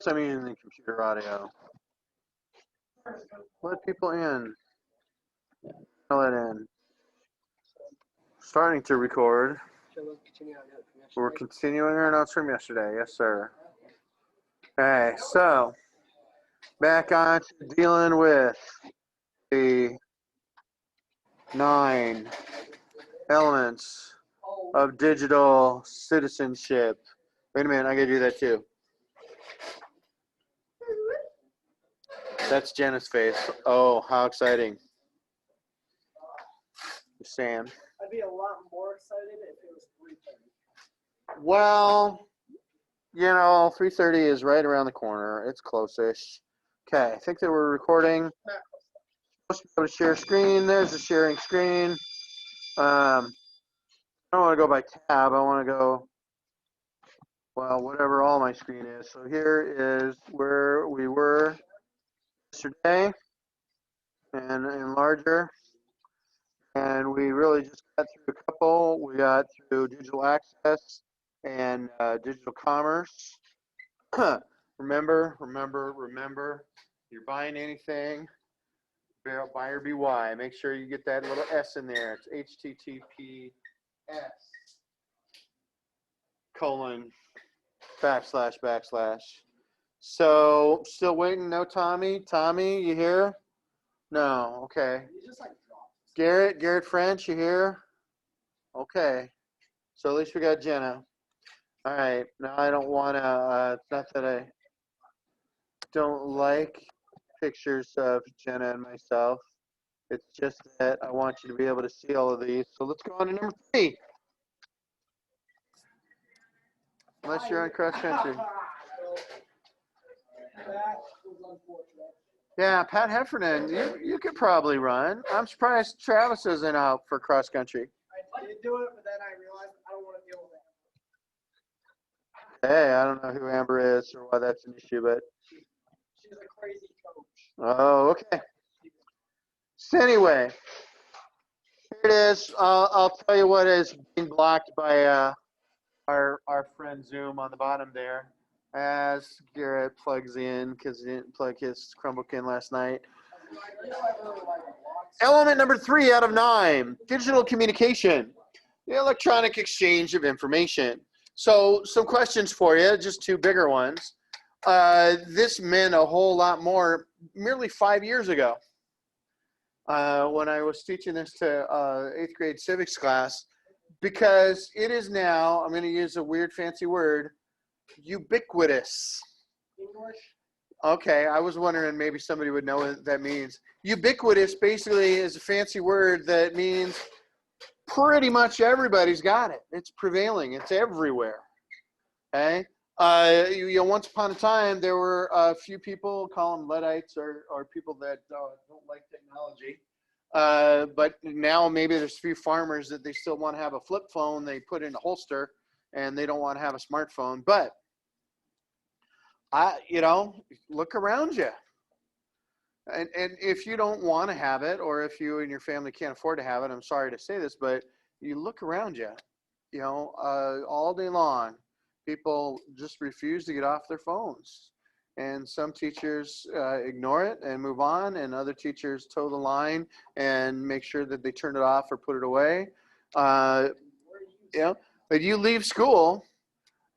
I mean the computer audio. Let people in. Let in. Starting to record. We're continuing our notes from yesterday. Yes, sir. Okay, so back on to dealing with the 9 elements of digital citizenship. Wait a minute, I gotta do that too. That's Jenna's face. Oh, how exciting. Just saying. I'd be a lot more excited if it was 3:30. Well, you know, 3:30 is right around the corner. It's close-ish. Okay, I think that we're recording. Supposed to be able to share screen. There's the sharing screen. I don't want to go by tab. I want to go, well, whatever all my screen is. So here is where we were yesterday and larger. And we really just got through a couple. We got through digital access and digital commerce. remember, you're buying anything, buyer BY. Make sure you get that little S in there. It's HTTPS:// So, still waiting? No, Tommy? Tommy, you here? No, okay. You just like dropped. Garrett French, you here? Okay. So at least we got Jenna. All right. Now I don't want to, it's not that I don't like pictures of Jenna and myself. It's just that I want you to be able to see all of these. So let's go on to number 3. Unless you're on cross country. That was unfortunate. Yeah, Pat Heffernan, you could probably run. I'm surprised Travis isn't out for cross country. I did do it, but then I realized I don't want to deal with it. Hey, I don't know who Amber is or why that's an issue, but. She's a crazy coach. Oh, okay. So anyway, here it is. I'll tell you what is being blocked by our friend Zoom on the bottom there. As Garrett plugs in, because he didn't plug his Chromebook in last night. Element number 3 out of 9, digital communication, the electronic exchange of information. So some questions for you, just 2 bigger ones. This meant a whole lot more merely 5 years ago when I was teaching this to 8th grade civics class, because it is now, I'm going to use a weird fancy word, ubiquitous. English? Okay, I was wondering maybe somebody would know what that means. Ubiquitous basically is a fancy word that means pretty much everybody's got it. It's prevailing. It's everywhere. Okay? Once upon a time, there were a few people, call them Luddites or people that don't like technology. But now maybe there's a few farmers that they still want to have a flip phone they put in a holster, and they don't want to have a smartphone. But look around you. And if you don't want to have it, or if you and your family can't afford to have it, I'm sorry to say this, but you look around you, all day long, people just refuse to get off their phones. And some teachers ignore it and move on, and other teachers toe the line and make sure that they turn it off or put it away. But you leave school,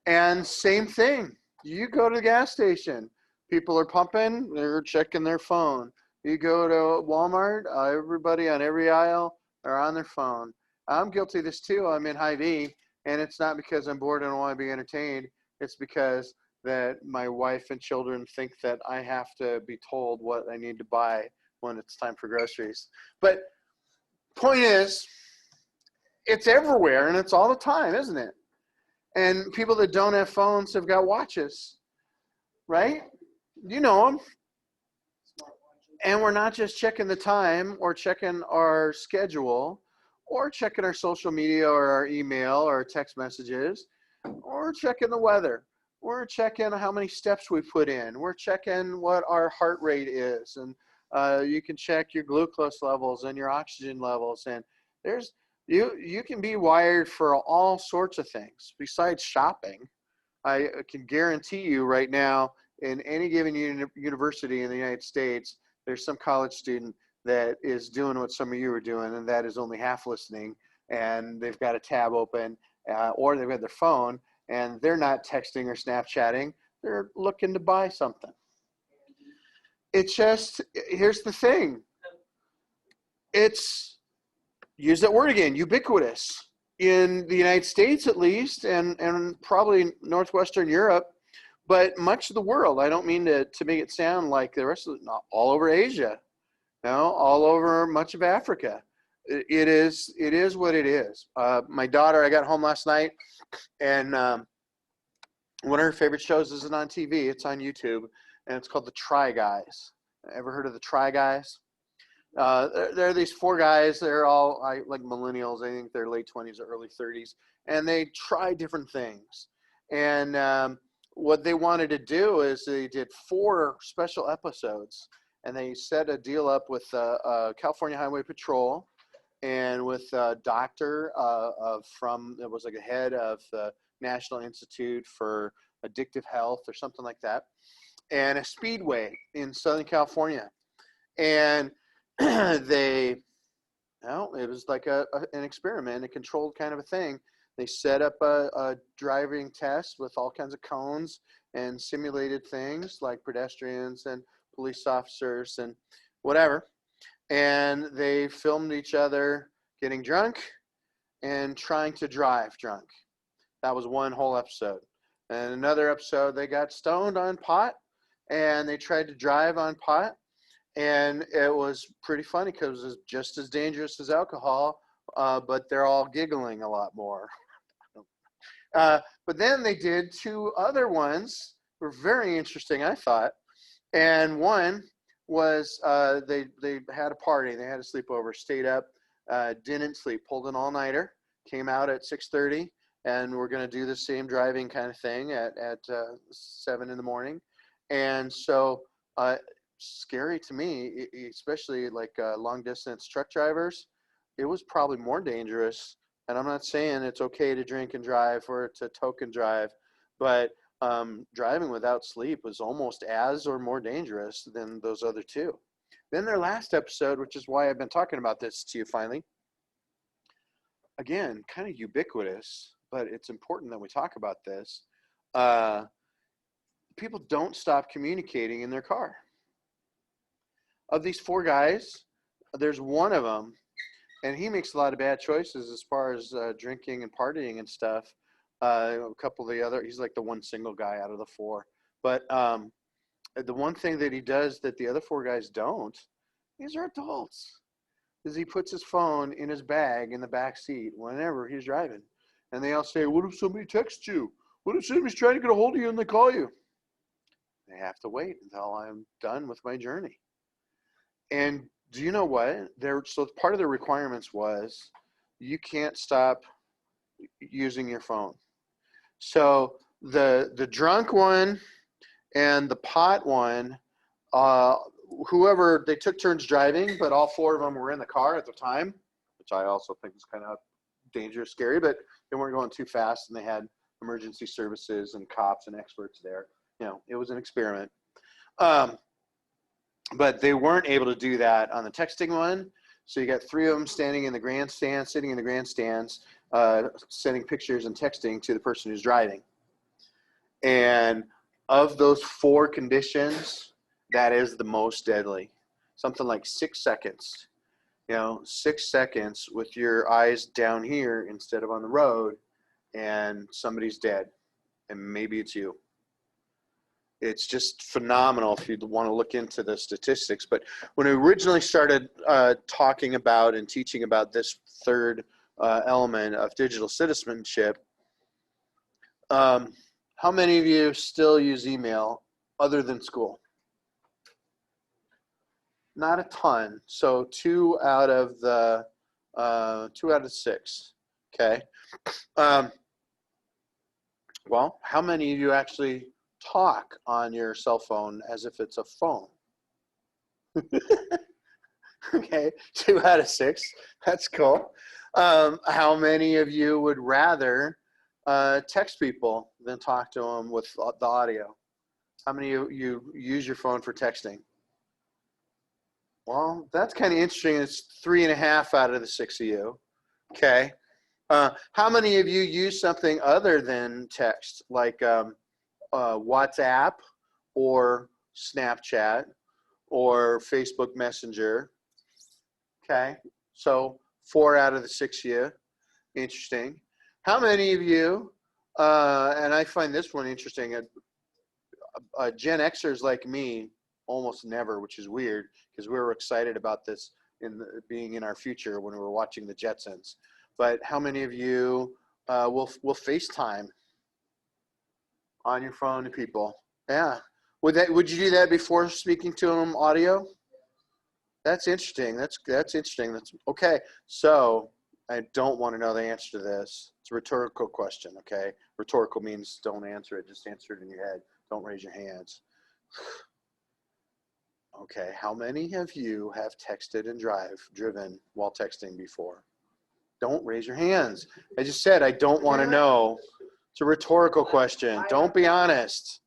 and same thing. You go to the gas station, people are pumping, they're checking their phone. You go to Walmart, everybody on every aisle are on their phone. I'm guilty of this too. I'm in Hy-Vee, and it's not because I'm bored and I want to be entertained. It's because that my wife and children think that I have to be told what I need to buy when it's time for groceries. But point is, it's everywhere and it's all the time, isn't it? And people that don't have phones have got watches, right? You know them. And we're not just checking the time or checking our schedule or checking our social media or our email or our text messages or checking the weather. We're checking how many steps we put in. We're checking what our heart rate is. And you can check your glucose levels and your oxygen levels. And you can be wired for all sorts of things besides shopping. I can guarantee you right now, in any given university in the United States, there's some college student that is doing what some of you are doing, and that is only half listening, and they've got a tab open, or they've got their phone, and they're not texting or Snapchatting. They're looking to buy something. It's just, here's the thing. It's, use that word again, ubiquitous. In the United States, at least, and probably Northwestern Europe, but much of the world. I don't mean to make it sound like the rest of it, not all over Asia, all over much of Africa. It is what it is. My daughter, I got home last night, and one of her favorite shows isn't on TV. It's on YouTube, and it's called The Try Guys. Ever heard of The Try Guys? There are these four guys. They're all like millennials. I think they're late 20s or early 30s, and they try different things. And what they wanted to do is they did 4 special episodes, and they set a deal up with California Highway Patrol and with a doctor it was like a head of the National Institute for Addictive Health or something like that, and a speedway in Southern California. And it was like an experiment, a controlled kind of a thing. They set up a driving test with all kinds of cones and simulated things like pedestrians and police officers and whatever. And they filmed each other getting drunk and trying to drive drunk. That was one whole episode. And another episode, they got stoned on pot and they tried to drive on pot. And it was pretty funny because it was just as dangerous as alcohol, but they're all giggling a lot more. But then they did 2 other ones, were very interesting, I thought. And one was they had a party, they had a sleepover, stayed up, didn't sleep, pulled an all-nighter, came out at 6:30, and we're going to do the same driving kind of thing at 7 in the morning. And so scary to me, especially like long distance truck drivers. It was probably more dangerous. And I'm not saying it's okay to drink and drive or to token drive, but driving without sleep was almost as or more dangerous than those other 2. Then their last episode, which is why I've been talking about this to you finally, again, kind of ubiquitous, but it's important that we talk about this. People don't stop communicating in their car. Of these 4 guys, there's one of them, and he makes a lot of bad choices as far as drinking and partying and stuff. A couple of the other, he's like the one single guy out of the 4. But the one thing that he does that the other 4 guys don't, these are adults, is he puts his phone in his bag in the back seat whenever he's driving. And they all say, what if somebody texts you? What if somebody's trying to get a hold of you and they call you? They have to wait until I'm done with my journey. And do you know what? So part of the requirements was you can't stop using your phone. So the drunk one and the pot one, whoever, they took turns driving, but all 4 of them were in the car at the time, which I also think is kind of dangerous, scary, but they weren't going too fast, and they had emergency services and cops and experts there. It was an experiment. But they weren't able to do that on the texting one. So you got 3 of them standing in the grandstand, sitting in the grandstands, sending pictures and texting to the person who's driving. And of those 4 conditions, that is the most deadly. Something like 6 seconds. 6 seconds with your eyes down here instead of on the road, and somebody's dead. And maybe it's you. It's just phenomenal if you want to look into the statistics. But when we originally started talking about and teaching about this 3rd element of digital citizenship, how many of you still use email other than school? Not a ton. So 2 out of 6. Okay. Well, how many of you actually talk on your cell phone as if it's a phone? Okay, 2 out of 6. That's cool. How many of you would rather text people than talk to them with the audio? How many of you use your phone for texting? Well, that's kind of interesting. It's 3.5 out of the 6 of you. Okay. How many of you use something other than text, like WhatsApp or Snapchat or Facebook Messenger? Okay. So 4 out of the 6 of you. Interesting. How many of you, and I find this one interesting, Gen Xers like me almost never, which is weird because we were excited about this being in our future when we were watching the Jetsons. But how many of you will FaceTime on your phone to people? Yeah. Would you do that before speaking to them audio? That's interesting. That's interesting. That's okay. So I don't want to know the answer to this. It's a rhetorical question. Okay. Rhetorical means don't answer it. Just answer it in your head. Don't raise your hands. Okay. How many of you have texted and driven while texting before? Don't raise your hands. I just said I don't want to know. It's a rhetorical question. Don't be honest.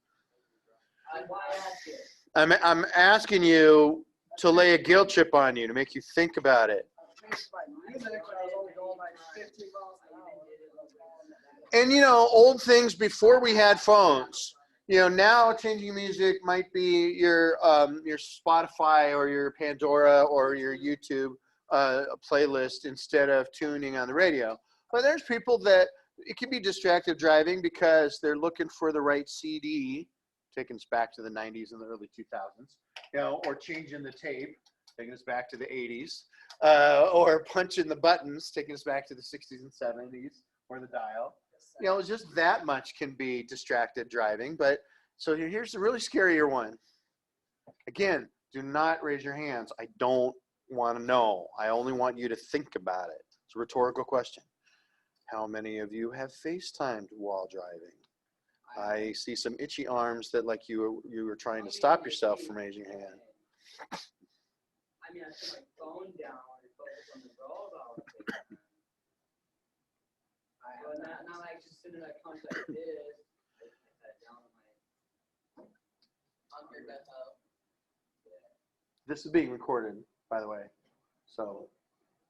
I'm asking you to lay a guilt trip on you to make you think about it. And old things before we had phones. Now changing music might be your Spotify or your Pandora or your YouTube playlist instead of tuning on the radio. But there's people that it can be distracted driving because they're looking for the right CD, taking us back to the 90s and the early 2000s, or changing the tape, taking us back to the 80s, or punching the buttons, taking us back to the 60s and 70s, or the dial. Just that much can be distracted driving. But so here's the really scarier one. Again, do not raise your hands. I don't want to know. I only want you to think about it. It's a rhetorical question. How many of you have FaceTimed while driving? I see some itchy arms that like you were trying to stop yourself from raising your hand. I mean, I put my phone down and focus on the road all the time. Not like just sitting in a contact like this. I put that down on my This is being recorded, by the way. So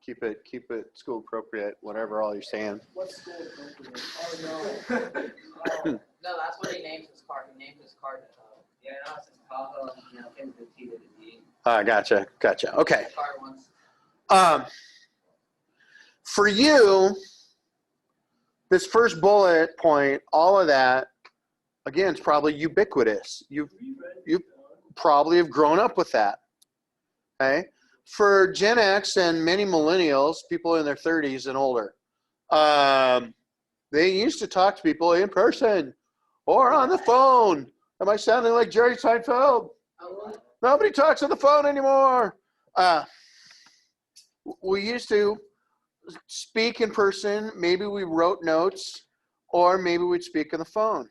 keep it school appropriate, whatever all you're saying. What's school appropriate? Oh no. No, that's what he named his car. He named his car Tahoe. Yeah, no, it's his Tahoe. Came to the T to the D. Gotcha. Okay. The car once. For you, this first bullet point, all of that, again, it's probably ubiquitous. You probably have grown up with that. Okay. For Gen X and many millennials, people in their 30s and older, they used to talk to people in person or on the phone. Am I sounding like Jerry Seinfeld? Nobody talks on the phone anymore. We used to speak in person. Maybe we wrote notes, or maybe we'd speak on the phone.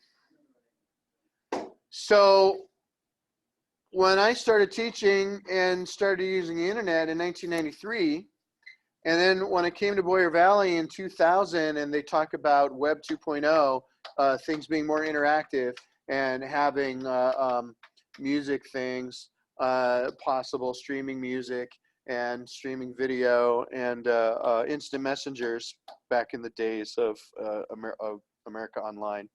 So when I started teaching and started using the internet in 1993, and then when I came to Boyer Valley in 2000 and they talk about Web 2.0, things being more interactive and having music things possible, streaming music and streaming video and instant messengers back in the days of America Online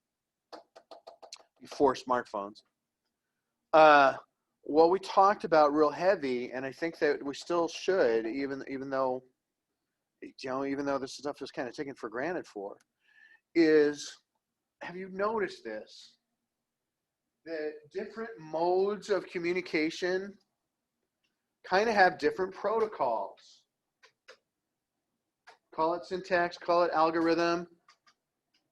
before smartphones. What we talked about real heavy, and I think that we still should, even though this stuff is kind of taken for granted is, have you noticed this? That different modes of communication kind of have different protocols. Call it syntax, call it algorithm.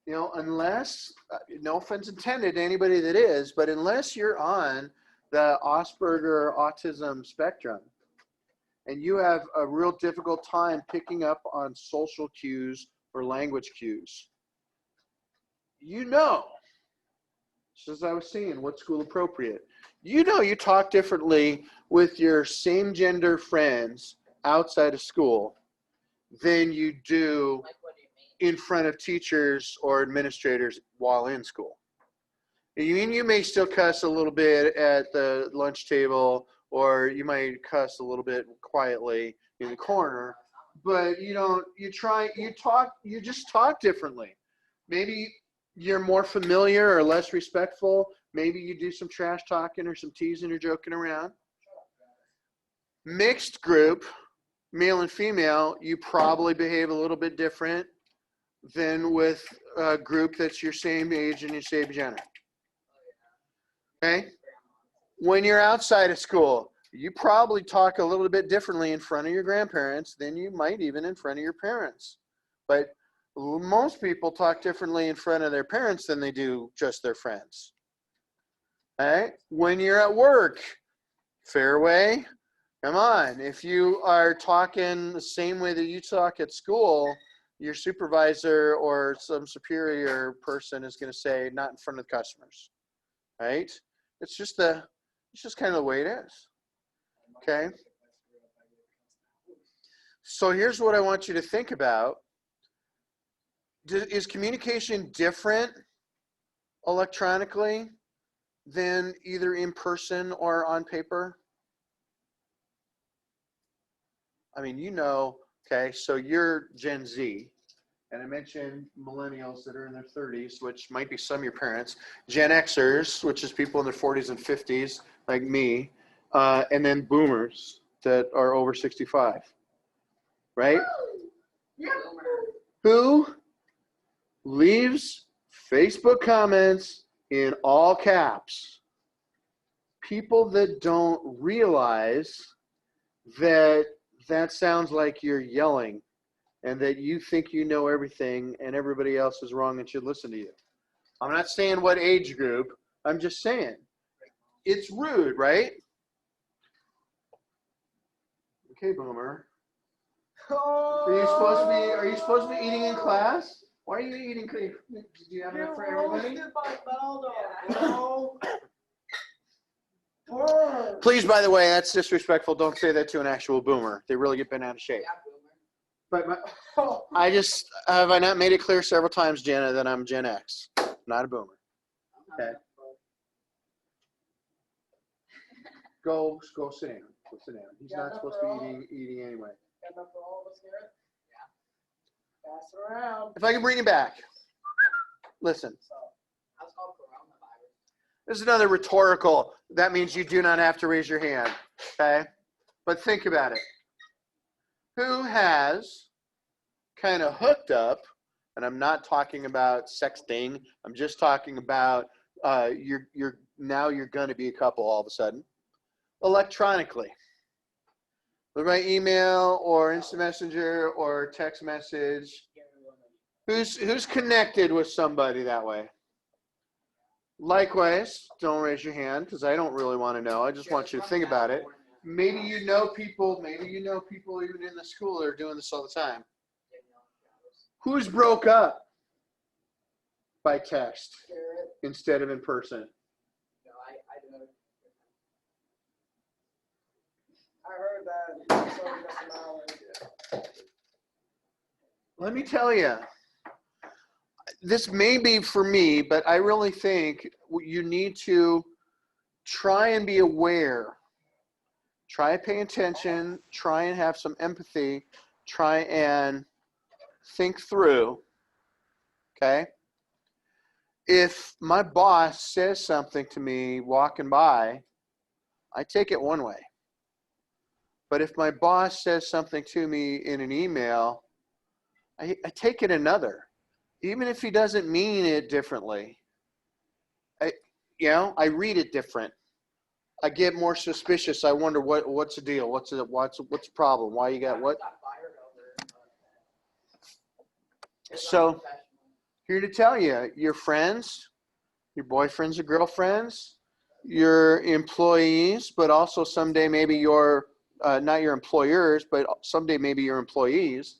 Unless, no offense intended to anybody that is, but unless you're on the Asperger autism spectrum and you have a real difficult time picking up on social cues or language cues, just as I was saying, what's school appropriate? You talk differently with your same gender friends outside of school than you do in front of teachers or administrators while in school. You may still cuss a little bit at the lunch table, or you might cuss a little bit quietly in the corner, but you just talk differently. Maybe you're more familiar or less respectful. Maybe you do some trash talking or some teasing or joking around. Mixed group, male and female, you probably behave a little bit different than with a group that's your same age and your same gender. Okay? When you're outside of school, you probably talk a little bit differently in front of your grandparents than you might even in front of your parents. But most people talk differently in front of their parents than they do just their friends. Okay? When you're at work, fair way, come on. If you are talking the same way that you talk at school, your supervisor or some superior person is going to say, not in front of the customers. Right? It's just kind of the way it is. Okay? So here's what I want you to think about. Is communication different electronically than either in person or on paper? I mean, okay, so you're Gen Z, and I mentioned millennials that are in their 30s, which might be some of your parents, Gen Xers, which is people in their 40s and 50s, like me, and then boomers that are over 65, right? Yeah. Who leaves Facebook comments in all caps? People that don't realize that sounds like you're yelling and that you think you know everything and everybody else is wrong and should listen to you. I'm not saying what age group. I'm just saying it's rude, right? Okay, boomer. Are you supposed to be eating in class? Why are you eating? Did you have enough for everybody? Please, by the way, that's disrespectful. Don't say that to an actual boomer. They really get bent out of shape. But have I not made it clear several times, Jenna, that I'm Gen X, not a boomer. Okay. Go sit down. Go sit down. He's not supposed to be eating anyway. Pass it around. If I can bring you back, listen. This is another rhetorical. That means you do not have to raise your hand, okay? But think about it. Who has kind of hooked up, and I'm not talking about sexting, I'm just talking about you're going to be a couple all of a sudden, electronically. By email or instant messenger or text message. Who's connected with somebody that way? Likewise, don't raise your hand because I don't really want to know. I just want you to think about it. Maybe you know people even in the school that are doing this all the time. Who's broke up by text instead of in person? I heard that. Let me tell you, this may be for me, but I really think you need to try and be aware. Try and pay attention. Try and have some empathy. Try and think through. Okay? If my boss says something to me walking by, I take it one way. But if my boss says something to me in an email, I take it another. Even if he doesn't mean it differently. I read it different. I get more suspicious. I wonder what's the deal? What's the problem? Why you got what? So here to tell you, your friends, your boyfriends or girlfriends, your employees, but also someday maybe your not your employers, but someday maybe your employees.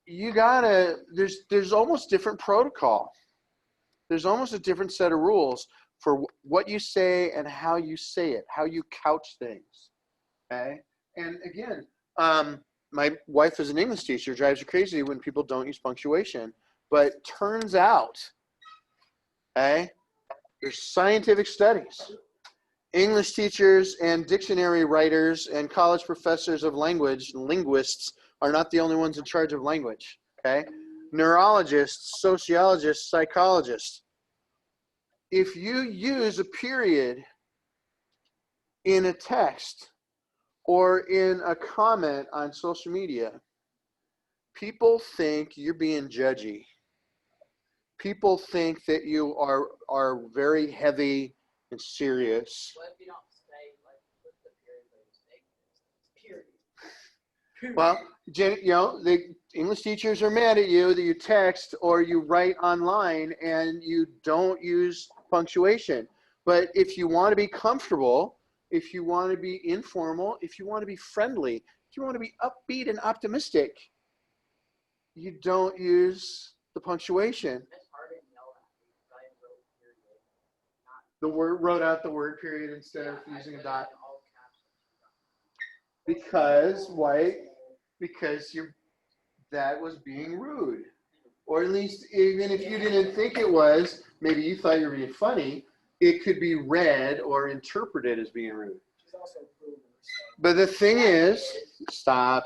There's almost different protocol. There's almost a different set of rules for what you say and how you say it, how you couch things. Okay. And again, my wife is an English teacher, drives her crazy when people don't use punctuation, but turns out, okay, There's scientific studies. English teachers and dictionary writers and college professors of language, linguists, are not the only ones in charge of language, okay? Neurologists, sociologists, psychologists. If you use a period in a text or in a comment on social media, people think you're being judgy. People think that you are very heavy and serious. What if you don't say, like, put the period where you say Period. Well, you know, the English teachers are mad at you that you text or you write online and you don't use punctuation. But if you want to be comfortable, if you want to be informal, if you want to be friendly, if you want to be upbeat and optimistic, you don't use the punctuation. Miss Harding yelled at me because I wrote period. The word wrote out the word period instead of using a dot. All caps. Because why? Because that was being rude. Or at least even if you didn't think it was, maybe you thought you were being funny, it could be read or interpreted as being rude. She's also proven herself. But the thing is, stop.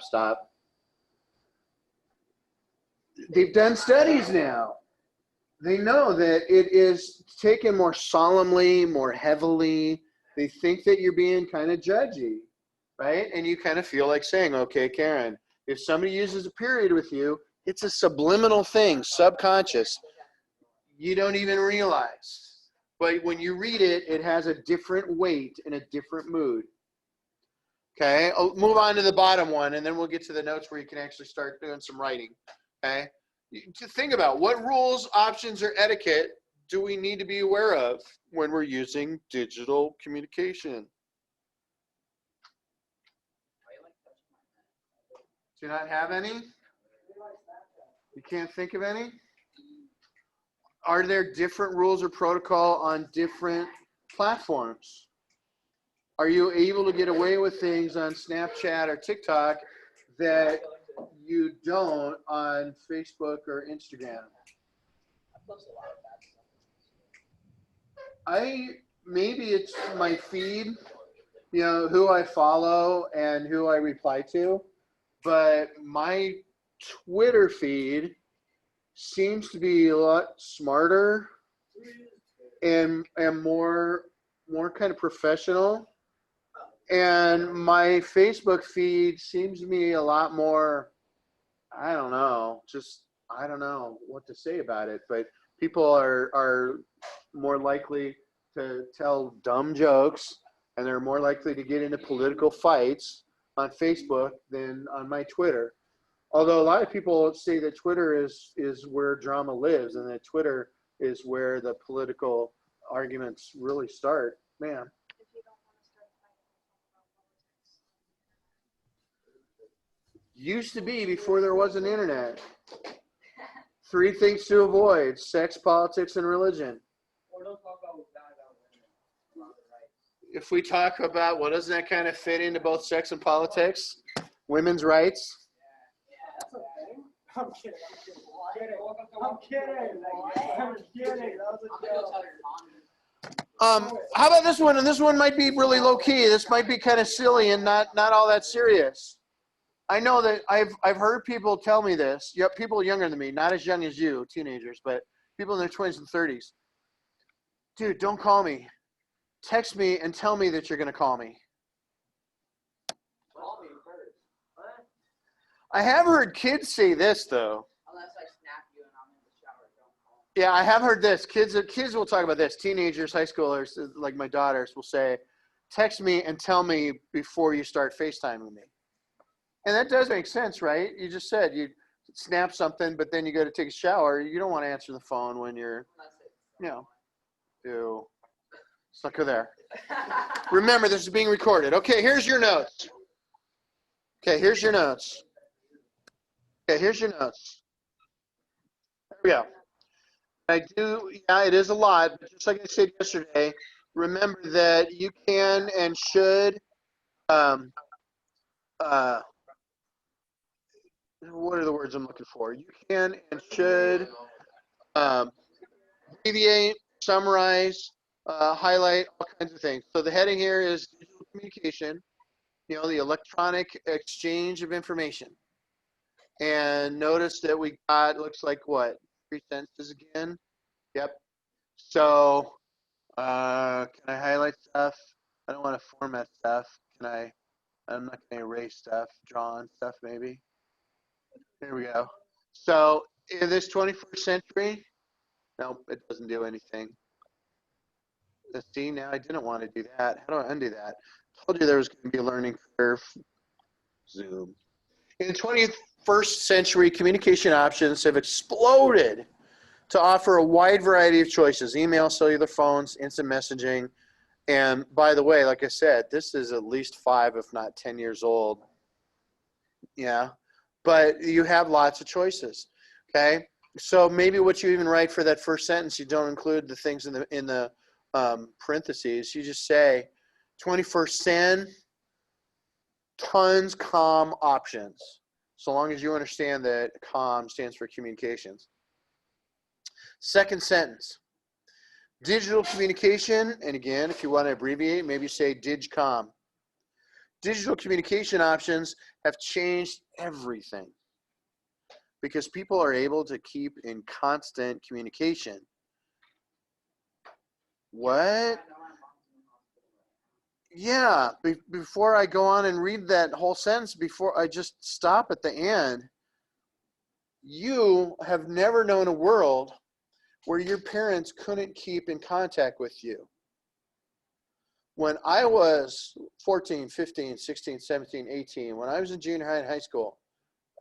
They've done studies now. They know that it is taken more solemnly, more heavily. They think that you're being kind of judgy, right? And you kind of feel like saying, okay, Karen, if somebody uses a period with you, it's a subliminal thing, subconscious. You don't even realize. But when you read it, it has a different weight and a different mood. Okay, I'll move on to the bottom one, and then we'll get to the notes where you can actually start doing some writing. Okay, to think about what rules, options, or etiquette do we need to be aware of when we're using digital communication? Do you not have any? You can't think of any? Are there different rules or protocol on different platforms? Are you able to get away with things on Snapchat or TikTok that you don't on Facebook or Instagram? Maybe it's my feed, you know, who I follow and who I reply to, but my Twitter feed seems to be a lot smarter and more kind of professional. And my Facebook feed seems to be a lot more, I don't know what to say about it, but people are more likely to tell dumb jokes and they're more likely to get into political fights on Facebook than on my Twitter. Although a lot of people say that Twitter is where drama lives and that Twitter is where the political arguments really start. Man. Used to be before there was an internet. 3 things to avoid: sex, politics, and religion. Or don't talk about bad about women. About the rights. If we talk about, well, doesn't that kind of fit into both sex and politics? Women's rights? That's okay. I'm kidding. I'm kidding. That was a joke. How about this one? And this one might be really low key. This might be kind of silly and not all that serious. I know that I've heard people tell me this. Yep, people younger than me, not as young as you, teenagers, but people in their 20s and 30s. Dude, don't call me. Text me and tell me that you're going to call me. Call me first. What? I have heard kids say this, though. Unless I snap you and I'm in the shower, don't call me. Yeah, I have heard this. Kids will talk about this. Teenagers, high schoolers, like my daughters, will say, text me and tell me before you start FaceTiming me. And that does make sense, right? You just said you snap something, but then you go to take a shower. You don't want to answer the phone when you're, ew. Let's not go there. Remember, this is being recorded. Okay, here's your notes. There we go. It is a lot, but just like I said yesterday, remember that you can and should, what are the words I'm looking for? You can and should abbreviate, summarize, highlight all kinds of things. So the heading here is digital communication, the electronic exchange of information. And notice that we got, looks like what, 3 sentences again? Yep. So can I highlight stuff? I don't want to format stuff. I'm not going to erase stuff, draw on stuff maybe. There we go. So in this 21st century, nope, it doesn't do anything. Let's see, now I didn't want to do that. How do I undo that? I told you there was going to be a learning curve. Zoom. In the 21st century, communication options have exploded to offer a wide variety of choices: email, cellular phones, instant messaging. And by the way, like I said, this is at least 5, if not 10 years old. Yeah, but you have lots of choices. Okay, so maybe what you even write for that first sentence, you don't include the things in the parentheses. You just say 21st cent, tons comm options. So long as you understand that comm stands for communications. Second sentence, digital communication, and again, if you want to abbreviate, maybe say DigComm. Digital communication options have changed everything because people are able to keep in constant communication. What? Yeah, before I go on and read that whole sentence, before I just stop at the end, you have never known a world where your parents couldn't keep in contact with you. When I was 14, 15, 16, 17, 18, when I was in junior high and high school,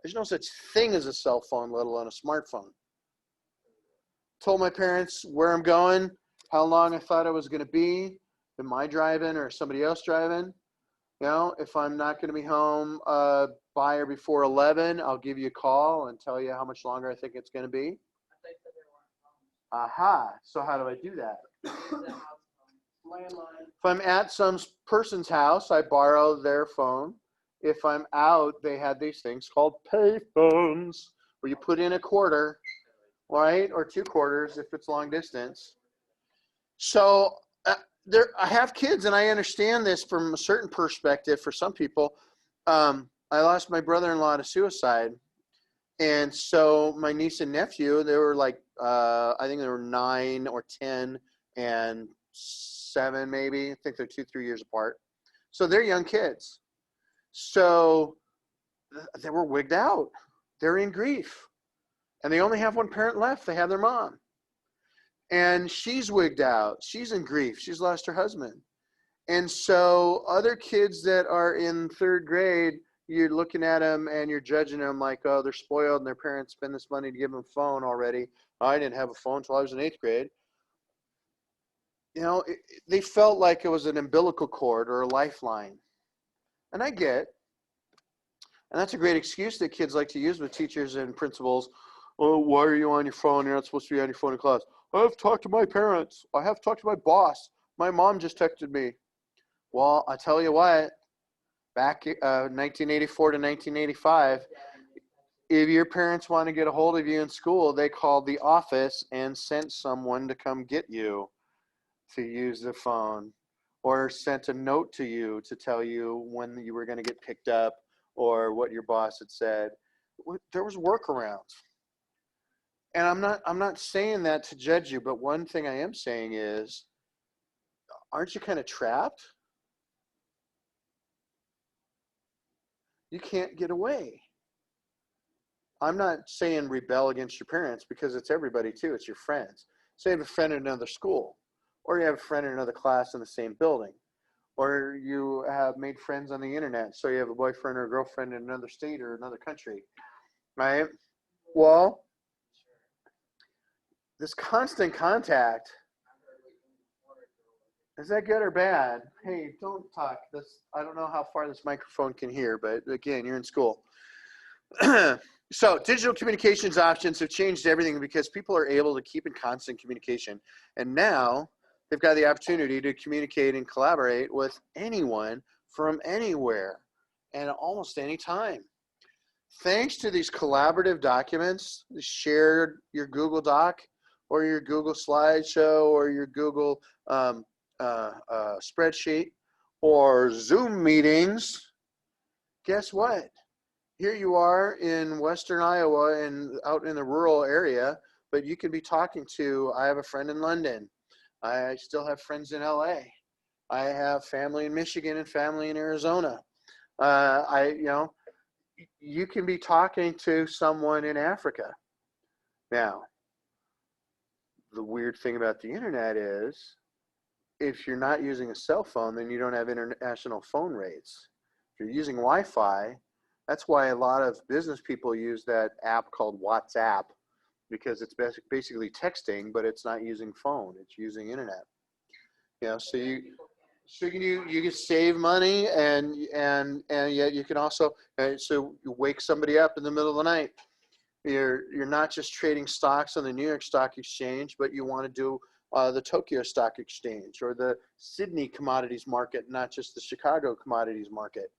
there's no such thing as a cell phone, let alone a smartphone. Told my parents where I'm going, how long I thought I was going to be, am I driving or somebody else driving? If I'm not going to be home by or before 11, I'll give you a call and tell you how much longer I think it's going to be. Aha, so how do I do that? If I'm at some person's house, I borrow their phone. If I'm out, they had these things called pay phones, where you put in a quarter, right, or 2 quarters if it's long distance. So I have kids, and I understand this from a certain perspective. For some people, I lost my brother-in-law to suicide, and so my niece and nephew, they were like, I think they were 9 or 10 and 7 maybe. I think they're 2-3 years apart. So they're young kids. So they were wigged out. They're in grief. And they only have one parent left. They have their mom. And she's wigged out. She's in grief. She's lost her husband. And so other kids that are in 3rd grade, you're looking at them and you're judging them like, oh, they're spoiled and their parents spend this money to give them a phone already. I didn't have a phone until I was in 8th grade. They felt like it was an umbilical cord or a lifeline. And I get, and that's a great excuse that kids like to use with teachers and principals. Oh, why are you on your phone? You're not supposed to be on your phone in class. I have talked to my parents. I have talked to my boss. My mom just texted me. Well, I tell you what, back 1984 to 1985, if your parents want to get a hold of you in school, they called the office and sent someone to come get you to use the phone, or sent a note to you to tell you when you were going to get picked up or what your boss had said. There was workarounds. And I'm not saying that to judge you, but one thing I am saying is, aren't you kind of trapped? You can't get away. I'm not saying rebel against your parents, because it's everybody too. It's your friends. Say you have a friend in another school, or you have a friend in another class in the same building, or you have made friends on the internet. So you have a boyfriend or a girlfriend in another state or another country, right? Well, this constant contact, is that good or bad? Hey, don't talk. I don't know how far this microphone can hear, but again, you're in school. So digital communications options have changed everything because people are able to keep in constant communication. And now they've got the opportunity to communicate and collaborate with anyone from anywhere and almost any time. Thanks to these collaborative documents, share your Google Doc or your Google slideshow or your Google spreadsheet or Zoom meetings, guess what? Here you are in Western Iowa and out in the rural area, but you could be talking to, I have a friend in London. I still have friends in LA. I have family in Michigan and family in Arizona. You can be talking to someone in Africa. Now, the weird thing about the internet is if you're not using a cell phone, then you don't have international phone rates. If you're using Wi-Fi, that's why a lot of business people use that app called WhatsApp, because it's basically texting, but it's not using phone, it's using internet. So you can save money and yet you can also, so you wake somebody up in the middle of the night. You're not just trading stocks on the New York Stock Exchange, but you want to do the Tokyo Stock Exchange or the Sydney commodities market, not just the Chicago commodities market.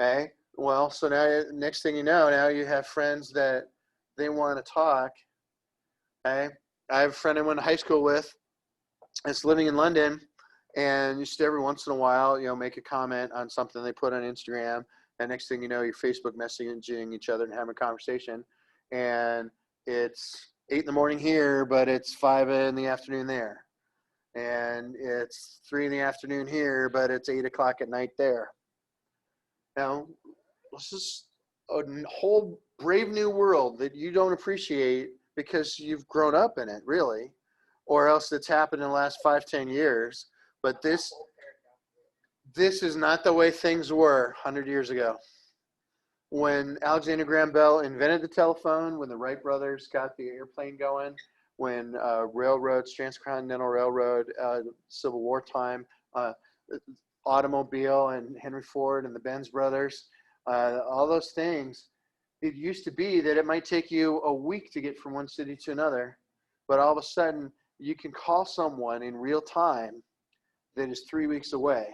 Okay. Well, so now next thing you know, now you have friends that they want to talk. Okay. I have a friend I went to high school with that's living in London, and just every once in a while, make a comment on something they put on Instagram, and next thing you know, you're Facebook messaging each other and having a conversation, and it's 8 in the morning here, but it's 5 in the afternoon there, and it's 3 in the afternoon here, but it's 8 o'clock at night there. Now, this is a whole brave new world that you don't appreciate because you've grown up in it, really, or else it's happened in the last 5-10 years. But this is not the way things were 100 years ago. When Alexander Graham Bell invented the telephone, when the Wright brothers got the airplane going, when railroads, Transcontinental Railroad, Civil War time, automobile and Henry Ford and the Benz brothers, all those things, it used to be that it might take you a week to get from one city to another, but all of a sudden you can call someone in real time that is 3 weeks away.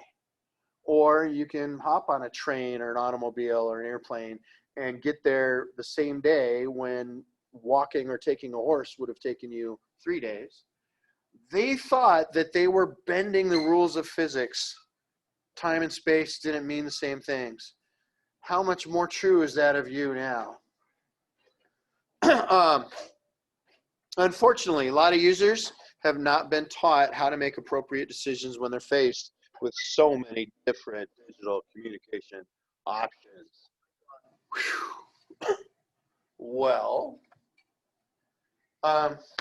Or you can hop on a train or an automobile or an airplane and get there the same day when walking or taking a horse would have taken you 3 days. They thought that they were bending the rules of physics. Time and space didn't mean the same things. How much more true is that of you now? Unfortunately, a lot of users have not been taught how to make appropriate decisions when they're faced with so many different digital communication options. Well, let's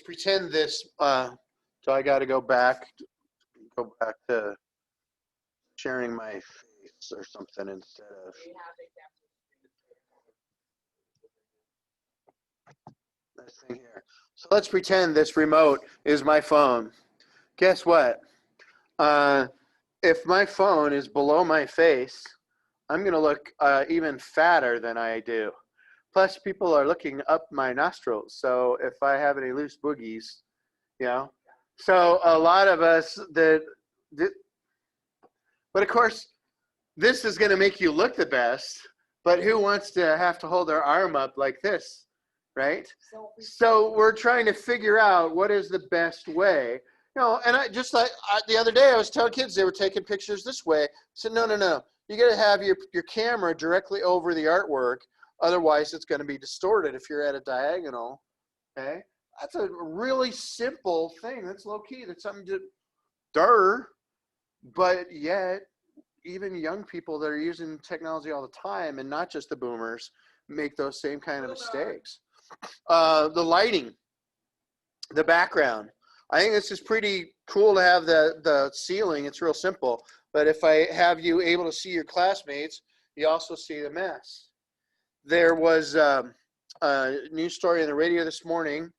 pretend this, so I got to go back to sharing my face or something instead of this thing here. So let's pretend this remote is my phone. Guess what? If my phone is below my face, I'm going to look even fatter than I do. Plus, people are looking up my nostrils. So if I have any loose boogies, So a lot of us but of course, this is going to make you look the best. But who wants to have to hold their arm up like this, right? So we're trying to figure out what is the best way. And I just like the other day, I was telling kids they were taking pictures this way. I said, no. You got to have your camera directly over the artwork. Otherwise, it's going to be distorted if you're at a diagonal. Okay, that's a really simple thing. That's low key. That's something but yet, even young people that are using technology all the time, and not just the boomers, make those same kind of mistakes. The lighting, the background. I think this is pretty cool to have the ceiling. It's real simple. But if I have you able to see your classmates, you also see the mess. There was a news story on the radio this morning.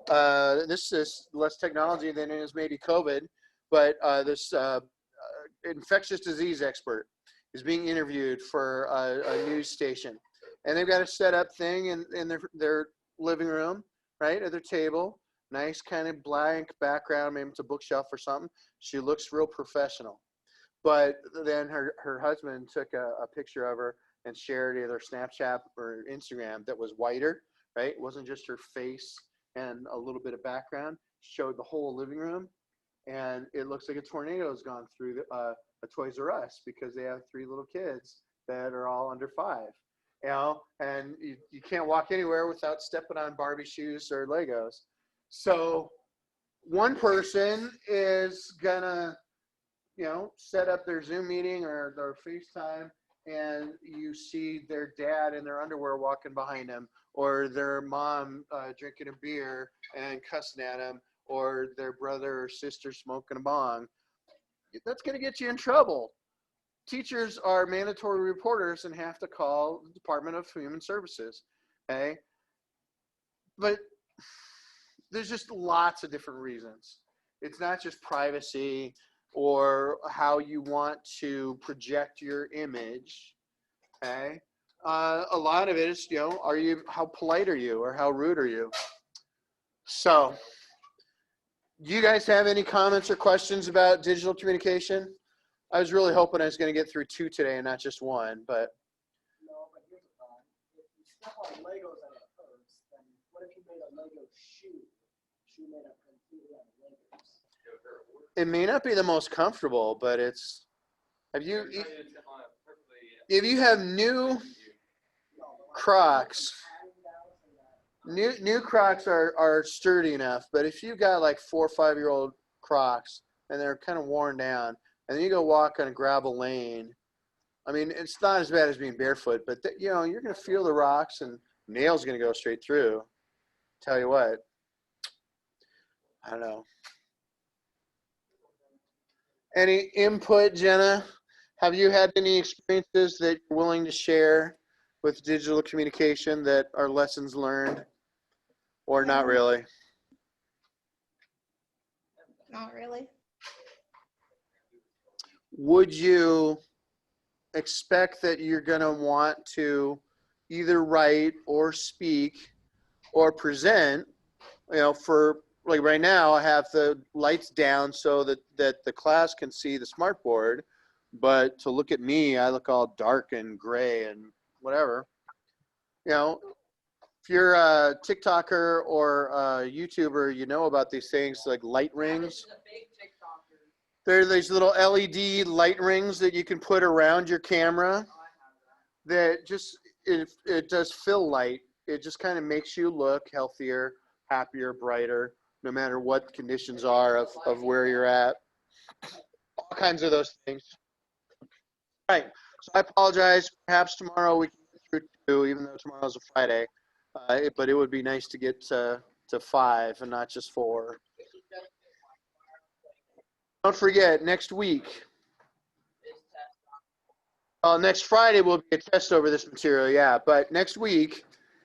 This is less technology than it is maybe COVID, but this infectious disease expert is being interviewed for a news station. And they've got a setup thing in their living room, right, at their table. Nice kind of blank background, maybe it's a bookshelf or something. She looks real professional. But then her husband took a picture of her and shared either Snapchat or Instagram that was whiter, right? It wasn't just her face and a little bit of background, showed the whole living room, and it looks like a tornado has gone through a Toys R Us because they have 3 little kids that are all under 5. You know, and you can't walk anywhere without stepping on Barbie shoes or Legos. So one person is gonna, you know, set up their Zoom meeting or their FaceTime, and you see their dad in their underwear walking behind them, or their mom drinking a beer and cussing at them, or their brother or sister smoking a bong. That's gonna get you in trouble. Teachers are mandatory reporters and have to call the Department of Human Services, okay? But there's just lots of different reasons. It's not just privacy or how you want to project your image, okay? A lot of it is, you know, how polite are you or how rude are you? So, do you guys have any comments or questions about digital communication? I was really hoping I was going to get through 2 today and not just 1, but. No, but here's the problem. If you step on Legos and it hurts, then what if you made a Lego shoe? Shoe made up completely out of Legos. It may not be the most comfortable, but it's. If you have new Crocs, new Crocs are sturdy enough, but if you've got like 4 or 5-year-old Crocs and they're kind of worn down, and then you go walk on a gravel lane, I mean, it's not as bad as being barefoot, but you know, you're going to feel the rocks and nails going to go straight through. Tell you what, I don't know. Any input, Jenna? Have you had any experiences that you're willing to share with digital communication that are lessons learned, or not really? Not really. Would you expect that you're going to want to either write or speak or present, you know, for like right now I have the lights down so that the class can see the smartboard, but to look at me, I look all dark and gray and whatever. You know, if you're a TikToker or a YouTuber, you know about these things like light rings. There are these little LED light rings that you can put around your camera that just, it does fill light. It just kind of makes you look healthier, happier, brighter, no matter what conditions are of where you're at. All kinds of those things. All right, so I apologize. Perhaps tomorrow we can get through 2, even though tomorrow's a Friday. But it would be nice to get to 5 and not just 4. Don't forget, next week, next Friday will be a test over this material, yeah. But next week,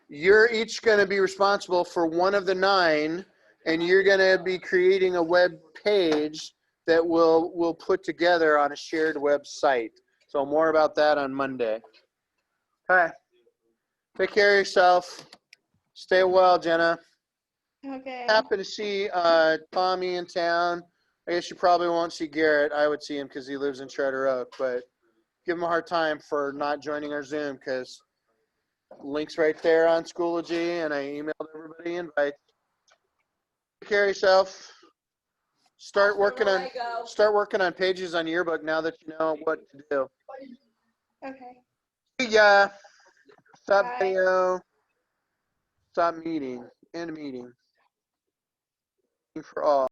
you're each going to be responsible for one of the 9, and you're going to be creating a web page that we'll put together on a shared website. So more about that on Monday. Okay. Take care of yourself. Stay well, Jenna. Okay. Happen to see Tommy in town. I guess you probably won't see Garrett. I would see him because he lives in Charter Oak, but give him a hard time for not joining our Zoom because link's right there on Schoology, and I emailed everybody invites. Take care of yourself. Start working on pages on Yearbook now that you know what to do. Okay. See ya. Stop Bye. video. Stop meeting. End meeting. For all.